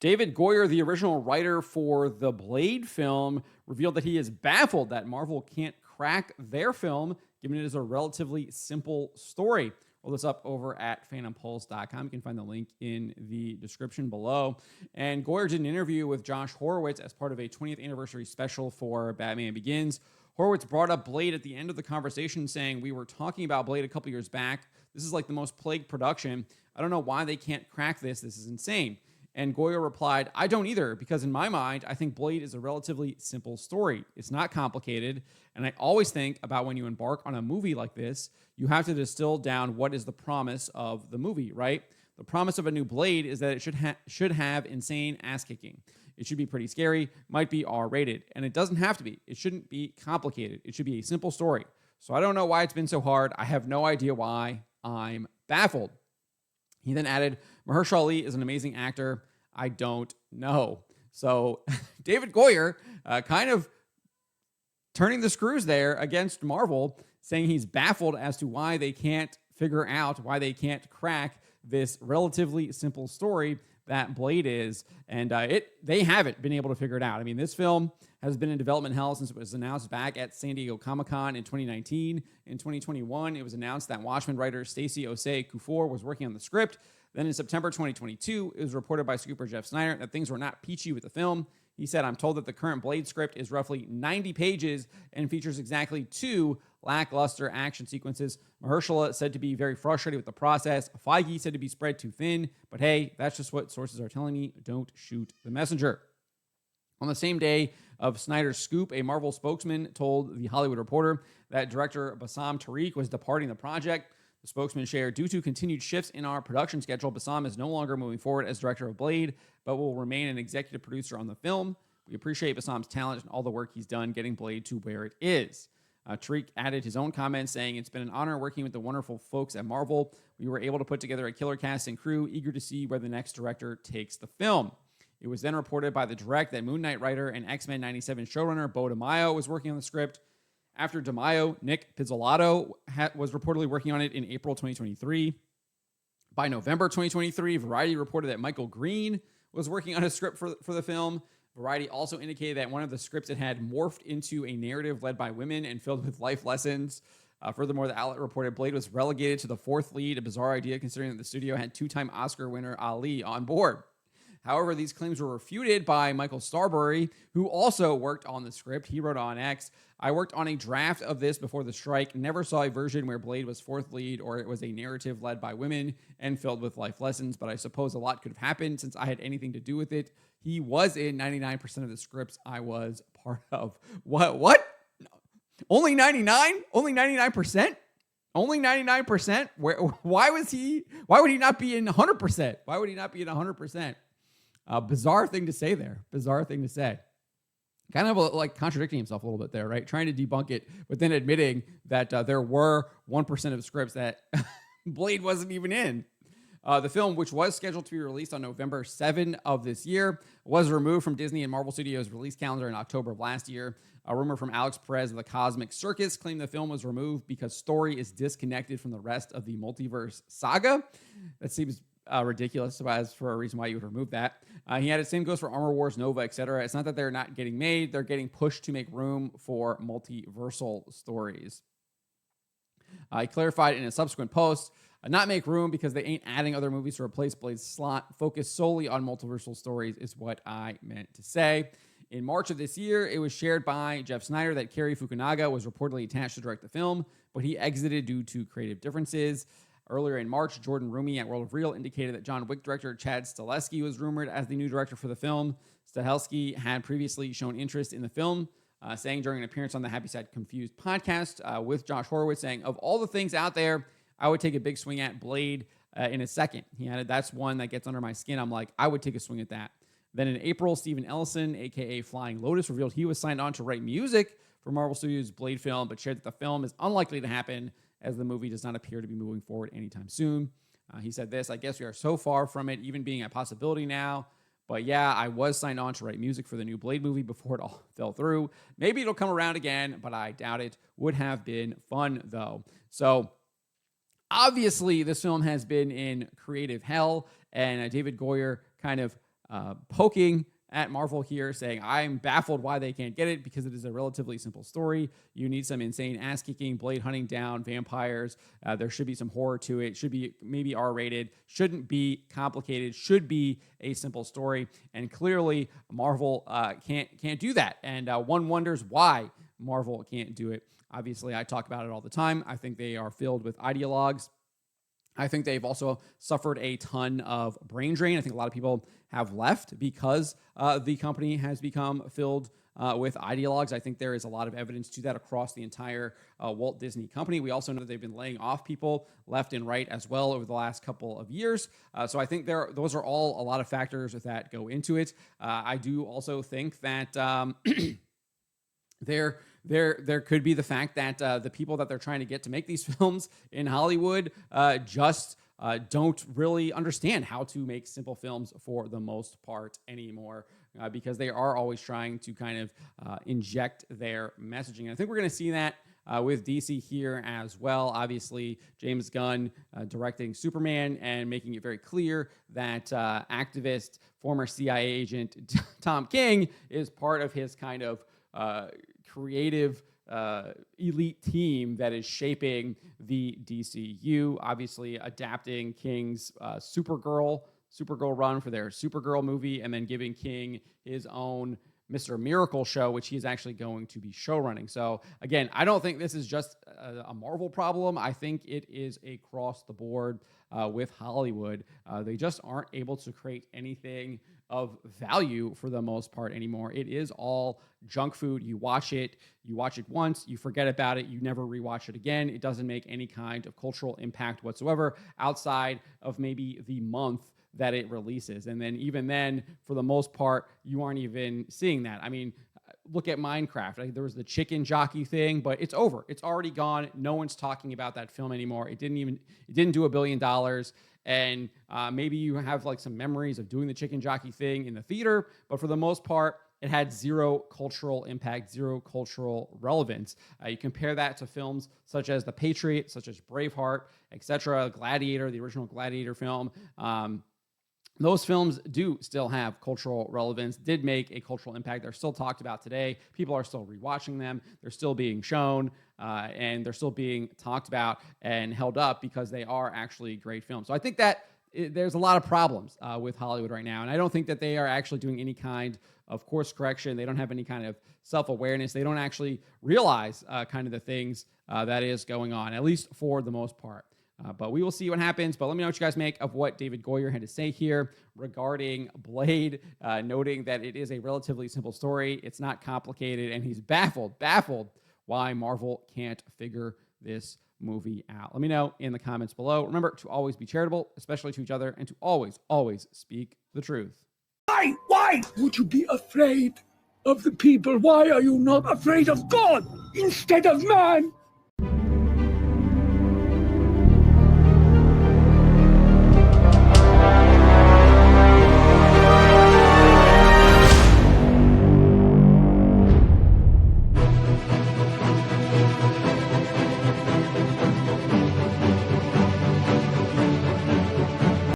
David Goyer, the original writer for the Blade film, revealed that he is baffled that Marvel can't crack their film, given it is a relatively simple story. Roll this up over at phantompulse.com. You can find the link in the description below. And Goyer did an interview with Josh Horowitz as part of a 20th anniversary special for Batman Begins. Horowitz brought up Blade at the end of the conversation, saying, "We were talking about Blade a couple years back. This is like the most plagued production. I don't know why they can't crack this. This is insane." And Goyer replied, "I don't either, because in my mind, I think Blade is a relatively simple story. It's not complicated. And I always think about when you embark on a movie like this, you have to distill down what is the promise of the movie, right? The promise of a new Blade is that it should have insane ass-kicking. It should be pretty scary, might be R-rated. And it doesn't have to be. It shouldn't be complicated. It should be a simple story. So I don't know why it's been so hard. I have no idea why. I'm baffled." He then added, "Mahershala Ali is an amazing actor. I don't know." So David Goyer kind of turning the screws there against Marvel, saying he's baffled as to why they can't figure out, why they can't crack this relatively simple story that Blade is. And they haven't been able to figure it out. I mean, this film has been in development hell since it was announced back at San Diego Comic-Con in 2019. In 2021, it was announced that Watchmen writer Stacey Osei Kuffour was working on the script. Then in September 2022, it was reported by scooper Jeff Snyder that things were not peachy with the film. He said, "I'm told that the current Blade script is roughly 90 pages and features exactly 2 lackluster action sequences." Mahershala said to be very frustrated with the process. Feige said to be spread too thin, but hey, that's just what sources are telling me. Don't shoot the messenger. On the same day of Snyder's scoop, a Marvel spokesman told The Hollywood Reporter that director Bassam Tariq was departing the project. The spokesman shared, "Due to continued shifts in our production schedule, Bassam is no longer moving forward as director of Blade, but will remain an executive producer on the film. We appreciate Bassam's talent and all the work he's done getting Blade to where it is." Tariq added his own comments, saying, "It's been an honor working with the wonderful folks at Marvel. We were able to put together a killer cast and crew, eager to see where the next director takes the film." It was then reported by The Direct that Moon Knight writer and X-Men 97 showrunner Bo DeMaio was working on the script. After DeMaio, Nick Pizzolatto was reportedly working on it in April 2023. By November 2023, Variety reported that Michael Green was working on a script for the film. Variety also indicated that one of the scripts had morphed into a narrative led by women and filled with life lessons. Furthermore, the outlet reported Blade was relegated to the 4th lead, a bizarre idea considering that the studio had 2-time Oscar winner Ali on board. However, these claims were refuted by Michael Starbury, who also worked on the script. He wrote on X, "I worked on a draft of this before the strike, never saw a version where Blade was 4th lead or it was a narrative led by women and filled with life lessons, but I suppose a lot could have happened since I had anything to do with it. He was in 99% of the scripts I was part of." What? Only 99? Only 99%? Only 99%? Why would he not be in 100%? Why would he not be in 100%? Bizarre thing to say there. Bizarre thing to say. Kind of like contradicting himself a little bit there, right? Trying to debunk it, but then admitting that there were 1% of scripts that Blade wasn't even in. The film, which was scheduled to be released on November 7 of this year, was removed from Disney and Marvel Studios' release calendar in October of last year. A rumor from Alex Perez of the Cosmic Circus claimed the film was removed because story is disconnected from the rest of the multiverse saga. That seems ridiculous as for a reason why you would remove that. He added, "Same goes for Armor Wars, Nova, etc. It's not that they're not getting made. They're getting pushed to make room for multiversal stories." He clarified in a subsequent post, "Not make room because they ain't adding other movies to replace Blade's slot. Focus solely on multiversal stories is what I meant to say." In March of this year, it was shared by Jeff Snyder that Cary Fukunaga was reportedly attached to direct the film, but he exited due to creative differences. Earlier in March, Jordan Rumi at World of Real indicated that John Wick director Chad Stahelski was rumored as the new director for the film. Stahelski had previously shown interest in the film, saying during an appearance on the Happy Sad Confused podcast with Josh Horowitz, saying, "Of all the things out there, I would take a big swing at Blade in a second." He added, "That's one that gets under my skin. I'm like, I would take a swing at that." Then in April, Steven Ellison, a.k.a. Flying Lotus, revealed he was signed on to write music for Marvel Studios' Blade film, but shared that the film is unlikely to happen as the movie does not appear to be moving forward anytime soon. He said this, "I guess we are so far from it even being a possibility now. But yeah, I was signed on to write music for the new Blade movie before it all fell through. Maybe it'll come around again, but I doubt it. Would have been fun, though." So obviously, this film has been in creative hell, and David Goyer kind of poking at Marvel here, saying, I'm baffled why they can't get it because it is a relatively simple story. You need some insane ass kicking, blade hunting down vampires. There should be some horror to it. Should be maybe R-rated. Shouldn't be complicated. Should be a simple story. And clearly, Marvel can't do that. And one wonders why Marvel can't do it. Obviously, I talk about it all the time. I think they are filled with ideologues. I think they've also suffered a ton of brain drain. I think a lot of people have left because the company has become filled with ideologues. I think there is a lot of evidence to that across the entire Walt Disney Company. We also know that they've been laying off people left and right as well over the last couple of years. So I think those are all a lot of factors that go into it. I do also think that there could be the fact that the people that they're trying to get to make these films in Hollywood just don't really understand how to make simple films for the most part anymore, because they are always trying to kind of inject their messaging. And I think we're going to see that with DC here as well. Obviously, James Gunn directing Superman and making it very clear that activist, former CIA agent Tom King is part of his kind of creative elite team that is shaping the DCU, obviously adapting King's Supergirl run for their Supergirl movie, and then giving King his own Mr. Miracle show, which he's actually going to be showrunning. So again, I don't think this is just a Marvel problem. I think it is across the board with Hollywood. They just aren't able to create anything of value for the most part anymore. It is all junk food. You watch it once, you forget about it, you never rewatch it again. It doesn't make any kind of cultural impact whatsoever outside of maybe the month that it releases. And then even then, for the most part, you aren't even seeing that. I mean, look at Minecraft. There was the chicken jockey thing, but it's over. It's already gone. No one's talking about that film anymore. It didn't do $1 billion. And maybe you have like some memories of doing the chicken jockey thing in the theater, but for the most part, it had zero cultural impact, zero cultural relevance. You compare that to films such as The Patriot, such as Braveheart, etc., Gladiator, the original Gladiator film. Those films do still have cultural relevance, did make a cultural impact. They're still talked about today. People are still rewatching them. They're still being shown, and they're still being talked about and held up because they are actually great films. So I think that there's a lot of problems with Hollywood right now, and I don't think that they are actually doing any kind of course correction. They don't have any kind of self-awareness. They don't actually realize kind of the things that is going on, at least for the most part. But we will see what happens. But let me know what you guys make of what David Goyer had to say here regarding Blade, noting that it is a relatively simple story. It's not complicated, and he's baffled why Marvel can't figure this movie out. Let me know in the comments below. Remember to always be charitable, especially to each other, and to always speak the truth. Why would you be afraid of the people? Why are you not afraid of God instead of man?